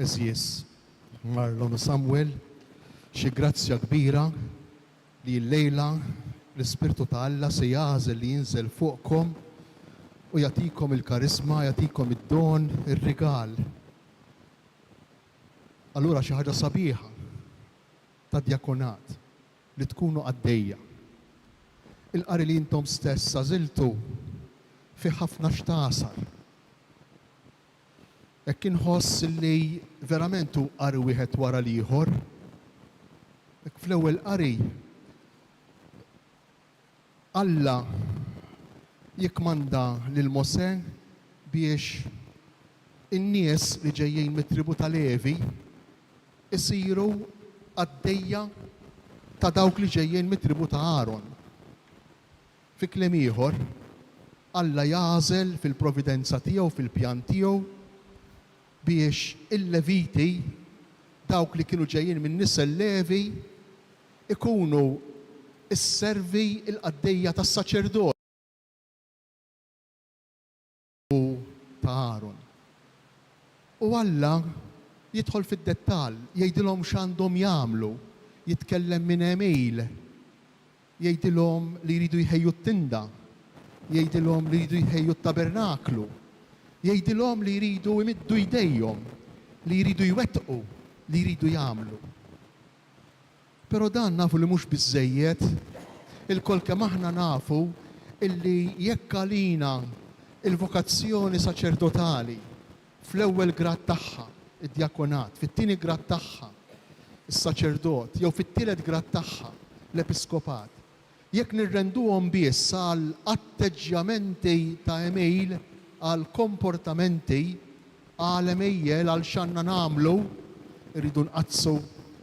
Eżies, Marlon u Samuel, xi grazzja kbira li l-lejla l-Ispirtu ta' Alla se jażel li jinżel fuqkom u jagħtikom il-karisma, jagħtikom id-don, ir-rigal. Allura xi ħaġa sabiħa ta' djakonat li tkunu għaddejja. Il-qari li intom stess għażiltu fi ħafna x'tasar. Hekk inħoss li verament hu qari wieħed wara l-ieħor. Hekk fl-ewwel qari Alla jikkmanda lil Mosè biex in-nies li ġejjin mit-tribu ta' Levi isiru għaddejja ta' dawk li ġejjin mit-tribu ta' Aaron. Fi kliem ieħor, Alla jażel fil-providenza tiegħu fil-pjan tiegħu biex il-Leviti, dawk li kienu ġejjin minn nisa Levi, ikunu is-servi il-qaddejja tas-saċerdot ta' Aaron. U Alla jidħol fid-dettall, jgħidilhom x'għandhom jagħmlu, jitkellem minn email, jgħidilhom li jridu jħejju t-tinda, jgħidilhom li jridu jħejju t-tabernaklu, jgħidilhom li jridu jmiddu jdejhom, li jridu jwettqu, li jridu jagħmlu. Però dan nafu li mhux biżżejjed, il-kol kemm aħna nafu illi jekk għalina il-vokazzjoni saċerdotali fl-ewwel grad tagħha, id-djakonat, fit-tieni grad tagħha, is-saċerdot, jew fit-tielet grad tagħha, l-episkopat, jekk nirrenduhom biss għal atteġġjamenti ta' email, għal komportamenti, għal emejjel, għal x'għandna nagħmlu, irridu nqazzu,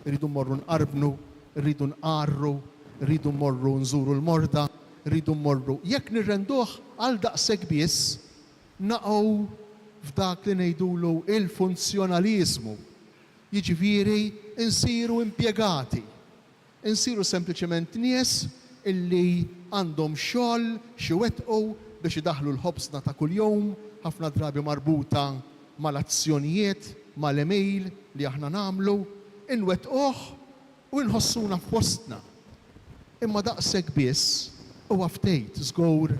irridu mmorru nqarbnu, irridu nqarru, irridu mmorru nżuru l-morda, irridu mmorru. Jekk nirrenduh għal daqshekk biss, naqgħu f'dak li ngħidulu il-funzjonaliżmu. Jiġifieri insiru impjegati, insiru sempliċement nies illi għandhom xogħol xi wettqu biex idaħħlu l-ħobsna ta' kuljum, ħafna drabi marbuta mal-azzjonijiet, mal-email li aħna nagħmlu, inwettquh u nħossuna f'wostna. Imma daqshekk biss huwa ftejt żgur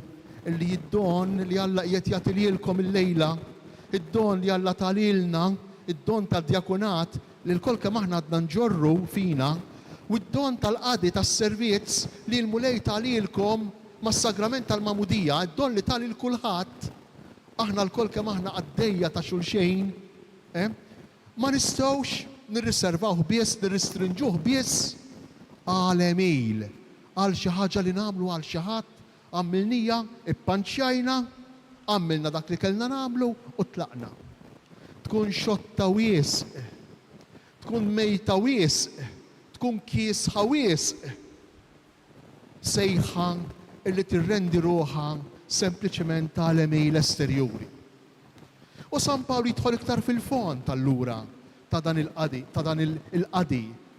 illi id-don li Alla qiegħed jagħti lilkom illejla, id-don li Alla talilna, id-don tad-djakunat li l-kol kemm aħna għadna nġorru fina, u d-don tal-qadi tas-servizz li l-mulej talilkom mas-sagrament tal-mamudija, id-don li tali l-kulħadd, aħna l-kol kemm aħna għaddejja ta' xulxejn, ma nistgħux nirriservawh biss, nirristrinġuh biss għal email, għal xi ħaġa li nagħmlu għal xi ħadd, għamilnija, ippanċjajna, għamilna dak li kellna nagħmlu u tlaqna. Tkun xotta wisq, tkun mejta wisq, tkun kiesħa wisq, sejħa illi tirrendi ruħha sempliċement għal email esterjuri. U San Pawl jidħol iktar fil-fond allura ta' dan il-qadi,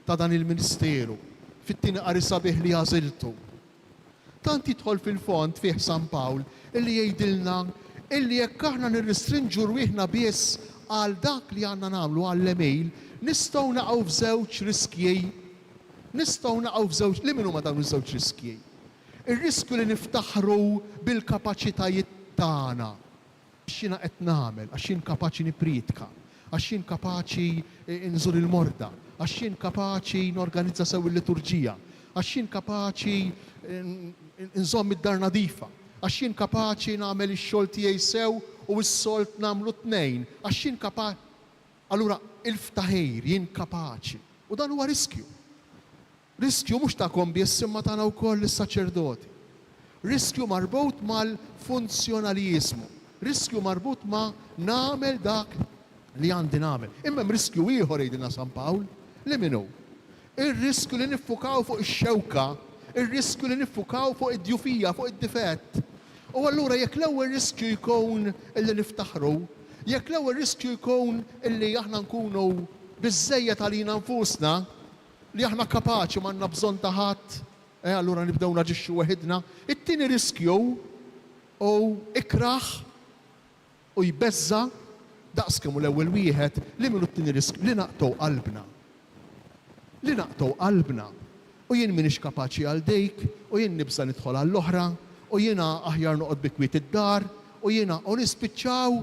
ta' dan il-ministeru, fit-tieni qari sabiħ li għażiltu. Tant jidħol fil-fond fih San Pawl illi jgħidilna illi jekk aħna nirristrinġu rwieħna biss għal dak li għandna nagħmlu għall-email, nistgħu naqgħu f'żewġ riskji. Nistgħu naqgħu f'żewġ li minnu ma dawn iż-żewġ riskji. Ir-riskju li niftaħru bil-kapaċitajiet tagħna. Għax jiena qed nagħmel, għax jien kapaċi nippriedka, għax jien kapaċi nżur il-morda, għax jien kapaċi norganizza sew il-liturġija, għax jien kapaċi nżomm id-dar nadifa, għax jien kapaċi nagħmel ix-xogħol tiegħi sew u s-solt nagħmlu tnejn, għax jien kapaċi. Allura il-ftaħejr jien kapaċi. U dan huwa riskju. Riskju mhux tagħkom biss imma tagħna wkoll is-saċerdoti. Riskju marbut mal-funzjonaliżmu. Riskju marbut ma' nagħmel dak li għandi nagħmel. Imma hemm riskju ieħor jgħidilna San Pawl li minnu. Ir-riskju li niffukaw fuq ix-xewka, ir-riskju li niffukaw fuq id-djufija, fuq id-difett. U allura jekk l-ewwel riskju jkun illi niftaħru, jekk l-ewwel riskju jkun illi aħna nkunu biżżejjed għalina nfusna, li aħna kapaċi ma għandna bżonn ta' ħadd, allura nibdew naġixxu waħedna. It-tieni riskju u ikraħ u jbeżza Daqs kemm l-ewwel wieħed li minnu t-tieni risk li naqtaw qalbna. Li naqtaw qalbna. U jien m'iniex kapaċi għal dejk, u jien nibsa nidħol għall-oħra, u jiena aħjar noqgħod bi kwiet id-dar, u jiena nispiċċaw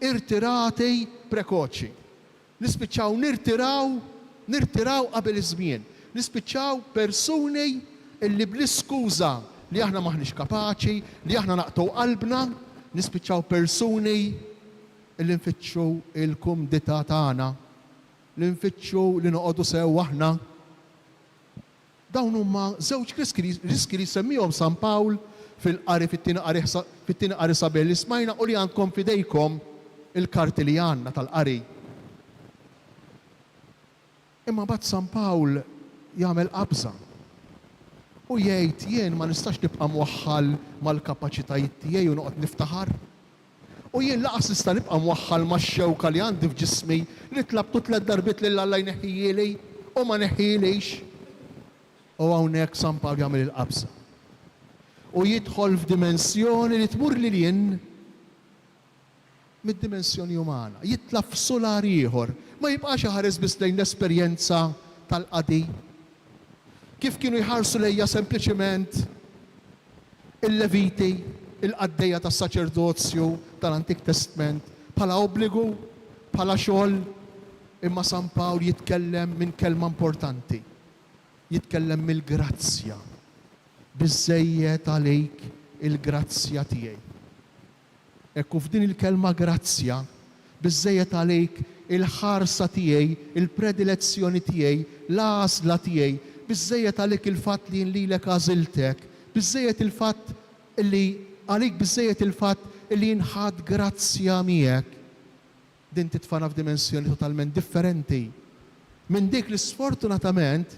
irtiratej prekoċi. Nispiċċaw nirtiraw qabel iż-żmien. Nispiċċaw persuni illi bl-iskuża li aħna maħniex kapaċi, li aħna naqtaw qalbna, nispiċċaw persuni illi nfittxu il-kumdità tagħna, li nfittxu li noqogħdu sew aħna. Dawn huma żewġ riski li semmihom San Pawl fil-qari fit-tieni qari sabiħ li smajna u li għandkom fidejkom il-karti li għandna tal-qari. Imma bad San Pawl jagħmel qabża u jgħid jien ma nistax nibqa' mwaħħal mal-kapaċitajiet tiegħi u noqgħod niftaħar. U jien laqas nista' nibqa' mwaħħal max-xewka li għandi f'ġismi li tlabtu 3 darbiet lil Alla jneħħieli u ma neħħielix. U hawnhekk San Pawl jagħmel il-qabża. U jidħol f'dimensjoni li tmur lilien mid-dimensjoni umana. Jitla f'solar ieħor. Ma jibqax ħares biss lejn l-esperjenza tal-qadi. Kif kienu jħarsu lejja sempliċement il-Leviti, il-qaddejja tas-saċerdozju tal-Antik Testament, bħala obbligu, bħala xogħol, imma San Pawl jitkellem minn kelma importanti. Jitkellem mill-grazzja. Biżżejjed għalejk il-grazzja tiegħi. Ekku f'din il-kelma grazzja, biżżejjed għalejk il-ħarsa tiegħi, il-predilezzjoni tiegħi, l-għażla tiegħi, biżżejjed għalejk il-fatt li nlilek għażiltek, biżżejjed il-fatt li għalejk biżżejjed il-fatt li nħadd grazzja miegħek. Din titfana f'dimensjoni totalment differenti. Minn dik li sfortunatament,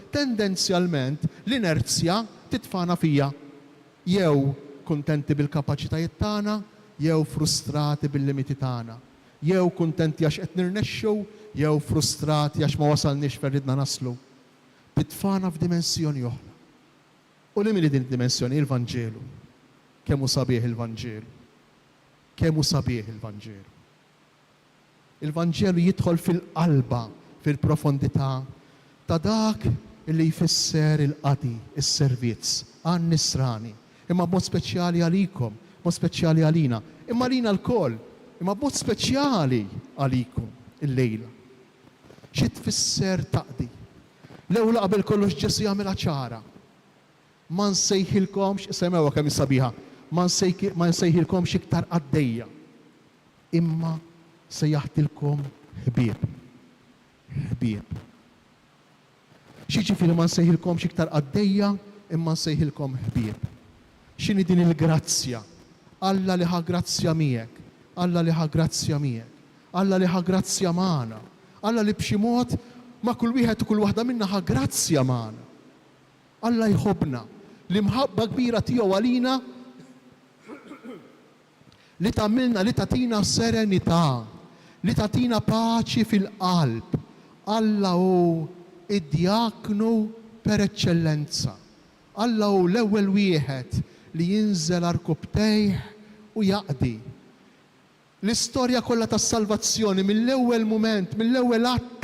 tendenzjalment, l-inerzja titfana fija. Jew kuntenti bil-kapaċitajiet tagħna, jew frustrati bil-limiti tagħna. Jew kuntenti għax qed nirnexxu, jew frustrati għax ma wasalniex fejn ridna naslu. Titfana f'dimensjoni oħra. U li din id-dimensjoni il-Vanġelu. Kemm hu sabiħ il-Vanġelu. Kemm hu sabiħ il-Vanġelu. Il-Vanġelu jidħol fil-qalba, fil-profondità ta' dak li jfisser il-qadi, is-servizz, għan-nisrani. Imma b'mod speċjali għalikom, b'mod speċjali għalina, imma lina l-koll, imma b'mod speċjali għalikom il-lejla. Xi tfisser taqdi? L-ewwel qabel kollox Ġesu jagħmilha ċara. Ma nsejħilkomx, semewha kemm sabiħa, ma nsejħilkomx iktar qaddejja. Imma sejjaħtilkom ħbieb. Ħbieb. Xi ġifieri ma nsejħilkomx iktar qaddejja, imma nsejħilkom ħbieb. X'inhi din il-grazzja? Alla li ħa grazzja miegħek, Alla li ħa grazzja miegħek, Alla li ħa grazzja magħna, Alla li b'xi mod ma' kull wieħed u kull waħda minna ħa grazzja magħna. Alla jħobbna, l-imħabba kbira tiegħu għalina li tagħmilna li tagħtina serenità, li tagħtina paċi fil-qalb. Alla hu id-djaknu per eċċellenza. Alla hu l-ewwel wieħed li jinżel arkubtejh u jaqdi. L-istorja kollha tas-salvazzjoni mill-ewwel mument, mill-ewwel att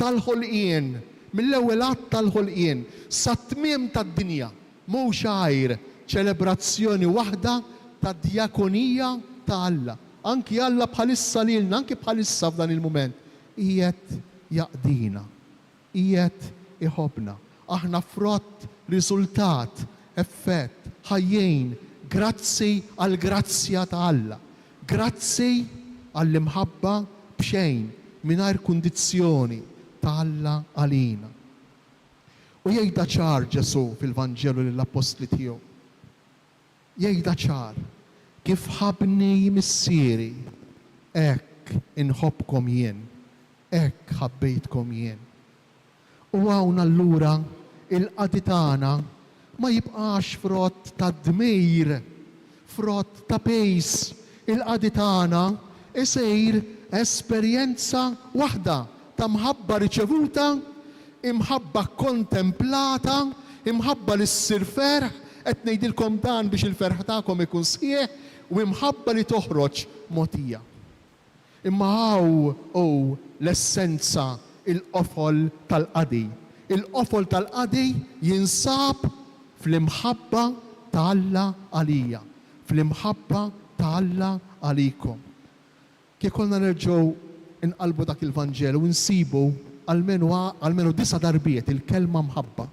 tal-ħolqien, sa tmiem tad-dinja, mhux għajr ċelebrazzjoni waħda tad-djakonija ta' Alla. Anki Alla bħalissa lilna, anki bħalissa f'dan il-mument, qiegħed jaqdina, qiegħed iħobbna. Aħna frott, riżultat, effett, ħajjejn, grazzi għall grazzja ta' Alla. Grazzi għall-imħabba b'xejn, mingħajr kundizzjoni ta' Alla għalina. U jgħidha ċar Ġesu fil-Vanġelu lill-Apostli tiegħu. Jgħidha ċar, kif ħabni missieri, hekk inħobbkom jien, hekk ħabbejtkom jien. U hawn allura il-qadi tagħna ma jibqax frott ta' dmejr, frott ta' pejs. Il-qadi tagħna isir esperjenza waħda ta' mħabba riċevuta, imħabba kontemplata, imħabba li ssir ferħ, qed ngħidilkom dan biex il-ferħ tagħkom ikun sħiħ, u imħabba li toħroġ mogħtija. Imma hawn l-essenza, il-qofol tal-qadi. Il-qofol tal-qadi jinsab fl-imħabba ta' Alla għalija, fl-imħabba ta' Alla għalikom. Kif konna nerġgħu inqalbu dak il-Vanġelu u nsibu almenu 9 darbiet il-kelma mħabba,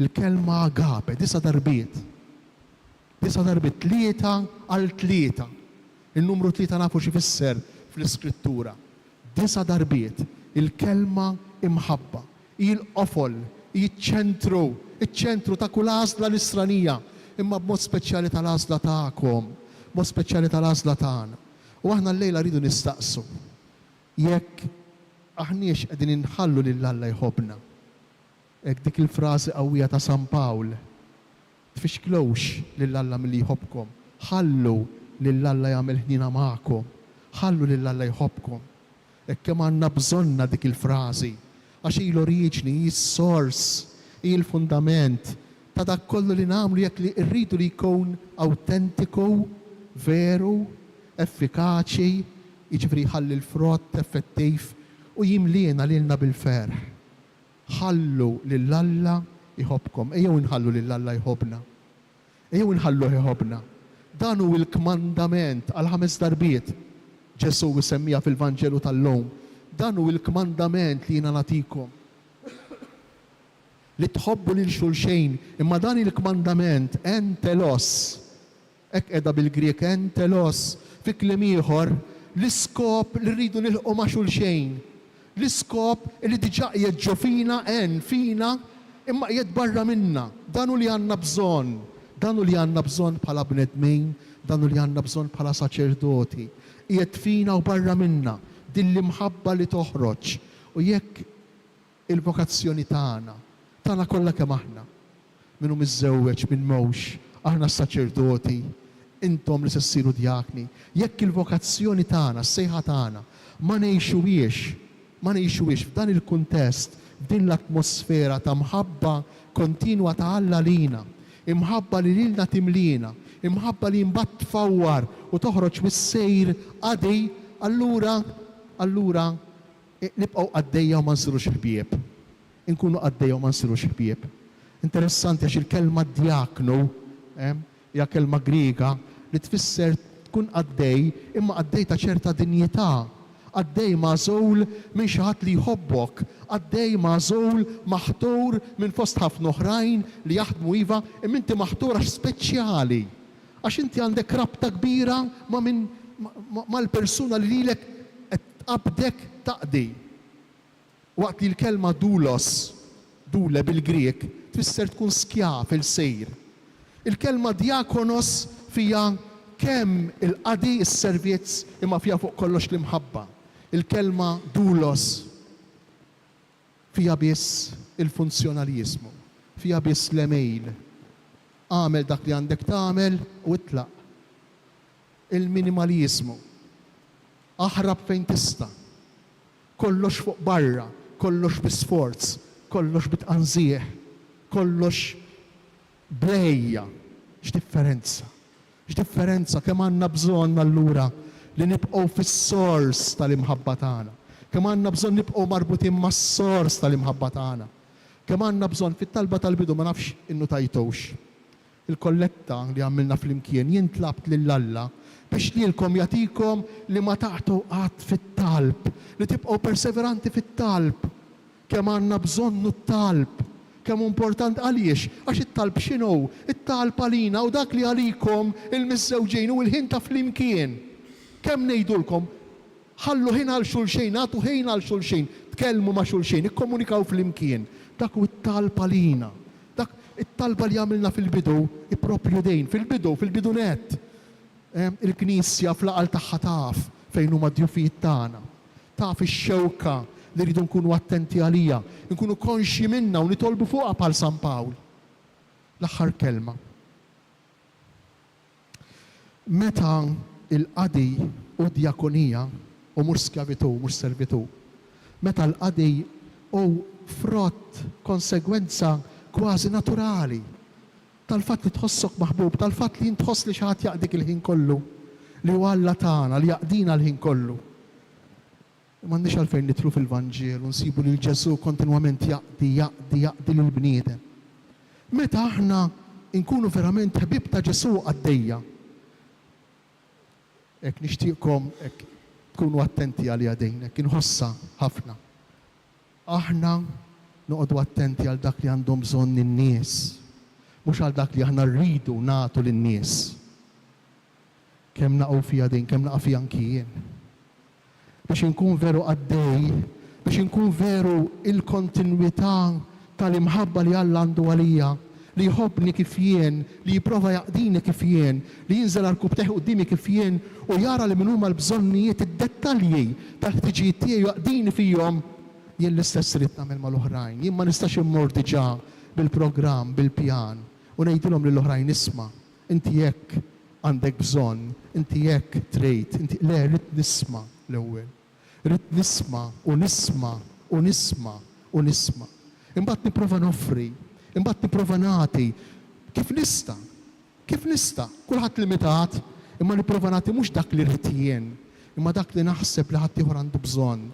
il-kelma agape, 9 darbiet. 9 darbiet, 3 għal 3. Il-numru 3 nafu x'ifisser fl-iskrittura. 9 darbiet, il-kelma imħabba, il-qofol, iċ-ċentru ta' kull għażla l-isranija, imma b'mod speċjali tal-għażla tagħkom, b'mod speċjali tal-għażla tagħna. U aħna l-lejla rridu nistaqsu jekk aħniex qegħdin inħallu lil Alla jħobbna. Hekk dik il-frażi qawwija ta' San Pawl. Tfixklux lil Alla milli jħobbkom. Ħallu lil Alla jagħmel ħnina magħkom. Ħallu lil Alla jħobbkom. Hekk kemm għandna bżonna dik il-frażi għax hi l-oriġni, hi s-sors, hi l-fundament ta' dak kollu li nagħmlu jekk li rridu li jkun awtentiku, veru, effikaċi, jiġifieri ħalli l-frott effettiv u jimliena lilna bil-ferħ. Ħallu lil Alla jħobbkom, ejjew inħallu lil Alla jħobbna. Ejjew inħallu jħobbna. Dan hu l-kmandament għal 5 darbiet Ġesu semmija fil-Vanġelu tal-lum. Dan hu l-kmandament li jiena nagħtikom. Li tħobbu lil xulxejn, imma dan il-kmandament entelos, hekk qiegħda bil-Griek entelos, fi kliem ieħor l-iskop li rridu nilħqu ma' xulxejn. L-iskop li diġà jeġġu fina imma qiegħed barra minna. Dan hu li għandna bżonn. Dan hu li għandna bżonn bħala bnedmin, dan hu li għandna bżonn bħala saċerdoti. Qiegħed fina u barra minna. Din l-imħabba li toħroġ. U jekk il-vokazzjoni tagħna kollha kemm aħna, minnu miżżewweġ minn mewx, aħna s-saċerdoti, intom li se ssiru djakni, jekk il-vokazzjoni tagħna, s-sejħa tagħna, ma ngħixuhiex f'dan il-kuntest, f'din l-atmosfera ta' mħabba kontinwa ta' Alla lina, imħabba li lilna timlina, imħabba li mbagħad tfawwar u toħroġ mis-sejr qadi, allura nibqgħu għaddejja u ma nsirux ħbieb. Inkunu għaddejja u ma nsirux ħbieb. Interessanti għax il-kelma djaknu hija kelma Griega li tfisser tkun għaddej imma għaddej ta' ċerta dinjità. Għaddej magħżul minn xi ħadd li jħobbok, għaddej magħżul maħtur minn fost ħafna oħrajn li jaħdmu iva, imma inti maħtur għax speċjali. Għax inti għandek rabta kbira mal-persuna li lilek qed tqabdek taqdi. Waqt li l-kelma dule bil-Griek tfisser tkun skjaf il-sejr. Il-kelma diakonos fija kemm il-qadi is-servizz imma fija fuq kollox l-imħabba. Il-kelma doulos fija biss il-funzjonaliżmu, fija biss l-email. Għamel dak li għandek tagħmel u itlaq. Il-minimaliżmu. Aħrab fejn tista'. Kollox fuq barra, kollox bi-sforz, kollox bit-qanżieħ, kollox brejja. X'differenza? X'differenza kemm għandna bżonn allura li nibqgħu fis-sors tal-imħabba tagħna. Kemm għandna bżonn nibqgħu marbutin mas-sors tal-imħabba tagħna. Kemm għandna bżonn fit-talba tal-bidu ma nafx innu tajtux. Il-kolletta li għamilna fl-imkien jien tlabt lill-Alla biex lilkom jagħtikom li ma taqgħu qatt fit-talb, li tibqgħu perseveranti fit-talb. Kemm għandna bżonnu t-talb, kemm importanti għaliex, għax it-talb x'inhu? It-talb għalina u dak li għalikom il-miżżewġejn u l-ħin ta' flimkien. Kemm ngħidulkom ħallu ħin għal xulxejn, għatu ħin għal xulxejn, tkellmu ma' xulxejn, ikkomunikaw flimkien. Dak hu t-talb għalina. Dak it-talba li għamilna fil-bidu, ippropju dejn, fil-bidunet. Il-Knisja fl-aqal tagħha taf fejn huma d-djufijiet tagħna. Taf ix-xewka li rridu nkunu attenti għalija, nkunu konxi minna u nitolbu fuqha bħal San Pawl. L-aħħar kelma. Meta il-qadi u djakonija u mhux skjavitu, mhux servitu, meta l-qadi u frott konsegwenza kważi naturali tal-fatt li tħossok maħbub, tal-fatt li jintħoss li xi ħadd jaqdik il-ħin kollu, li huwa Alla tagħna li jaqdina l-ħin kollu. M'għandniex għalfejn nidħlu fil-Vanġel u nsibu lil Ġesu kontinwament jaqdi lill-bniedem. Meta aħna nkunu verament ħbieb ta' Ġesu għaddejja. Hekk nixtieqkom hekk tkunu attenti għal għadejn, hekk inħossa ħafna. Aħna noqogħdu attenti għal dak li għandhom bżonn in-nies, mhux għal dak li aħna rridu nagħtu lin-nies. Kemm naqgħu fiha din, kemm naqa' fiha anki jien. Biex inkun veru għaddej, biex inkun veru il-kontinwità tal-imħabba li Alla għandu għalija, li jħobbni kif jien, li jipprova jaqdini kif jien, li jinżel għal-kub teħ qudiemi kif jien u jara li min huma l-bżonnijiet id-dettalji tal-ħtiġijiet tiegħi jaqdini fihom, jien l-istess rid nagħmel mal-oħrajn. Jien ma nistax immur diġà bil-programm, bil-pjan u ngħidilhom lill-oħrajn isma' inti hekk għandek bżonn, inti hekk trid, inti le rid nisma' l-ewwel. Rid nisma' u nisma' u nisma' u nisma'. Imbagħad nipprova noffri, imbagħad nipprova nagħti kif nista'. Kif nista'? Kulħadd limitat, imma nipprova nagħti mhux dak li rrid jien, imma dak li naħseb li ħadd ieħor għandu bżonn.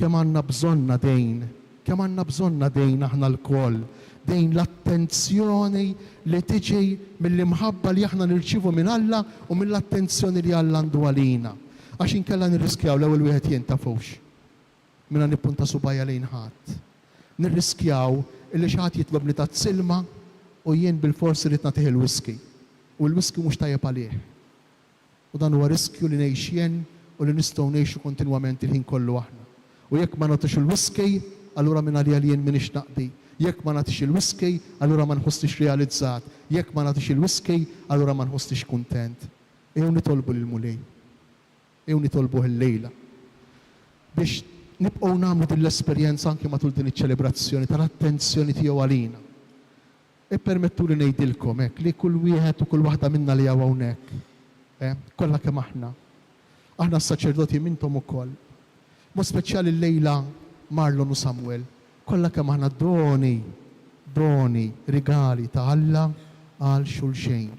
Kemm għandna bżonna dejn, kemm għandna bżonna dejn aħna l-koll, dejn l-attenzjoni li tiġi mill-imħabba li aħna nirċievu minn Alla u mill-attenzjoni li Alla għandu għalina. Għax inkella nirriskjaw l-ewwel wieħed jien tafux. Minna nippunta subajja lejn ħadd. Nirriskjaw illi xi ħadd jitlobni ta' silma u jien bil-forsi rid nagħtih il-whisky. U l-whisky mhux tajjeb għalih. U dan huwa riskju li ngħix jien u li nistgħu ngħixu kontinwament il-ħin kollu aħna. U jekk ma nagħtix il-whisky, allura minn għalija li jien m'iniex naqdi. Jekk ma nagħtix il-whisky, allura ma nħossix realizzat. Jekk ma nagħtix il-whisky, allura ma nħossix kuntent. Ew nitolbu lil mulej. Ew nitolbu il-lejla. Biex nibqgħu nagħmlu din l-esperjenza anke matul din iċ-ċelebrazzjoni tal-attenzjoni tiegħu għalina. Ippermettu li ngħidilkom hekk li kull wieħed u kull waħda minna li hawn hawnhekk. Kollha kemm aħna. Aħna s-saċerdoti minnhom ukoll. Mod speċjali l-lejla Marlon u Samuel. Kollha kemm aħna doni, rigali ta' Alla għal xulxejn.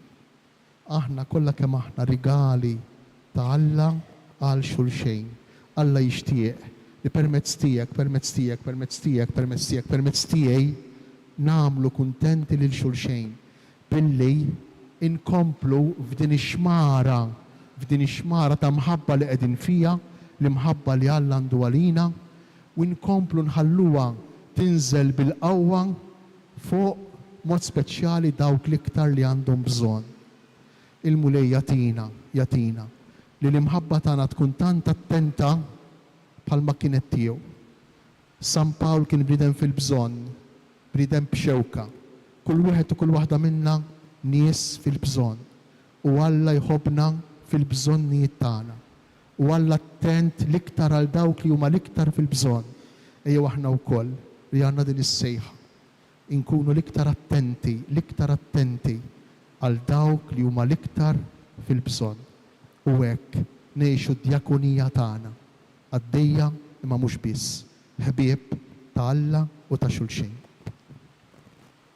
Aħna kollha kemm aħna rigali ta' Alla għal xulxejn. Alla jixtieq li permezz tiegħi nagħmlu kuntenti lil xulxejn billi inkomplu f'din ix-xmara ta' mħabba li qegħdin fiha, l-imħabba li Alla għandu għalina u nkomplu nħalluha tinżel bil-qawwa fuq mod speċjali dawk l-iktar li għandhom bżonn. Il-mulej jatina li l-imħabba tagħna tkun tant attenta bħalma kienet tiegħu. San Pawl kien bniedem fil-bżonn, bniedem b'xewka. Kull wieħed u kull waħda minna nies fil-bżonn. U Alla jħobbna fil-bżonnijiet tagħna. U Alla attent l-iktar għal dawk li huma l-iktar fil-bżonn. Ejjew aħna wkoll li għandna din is-sejħa. Inkunu l-iktar attenti għal dawk li huma l-iktar fil-bżonn. U hekk ngħixu d-djakunija tagħna għaddejja imma mhux biss, ħbieb ta' Alla u ta' xulxejn.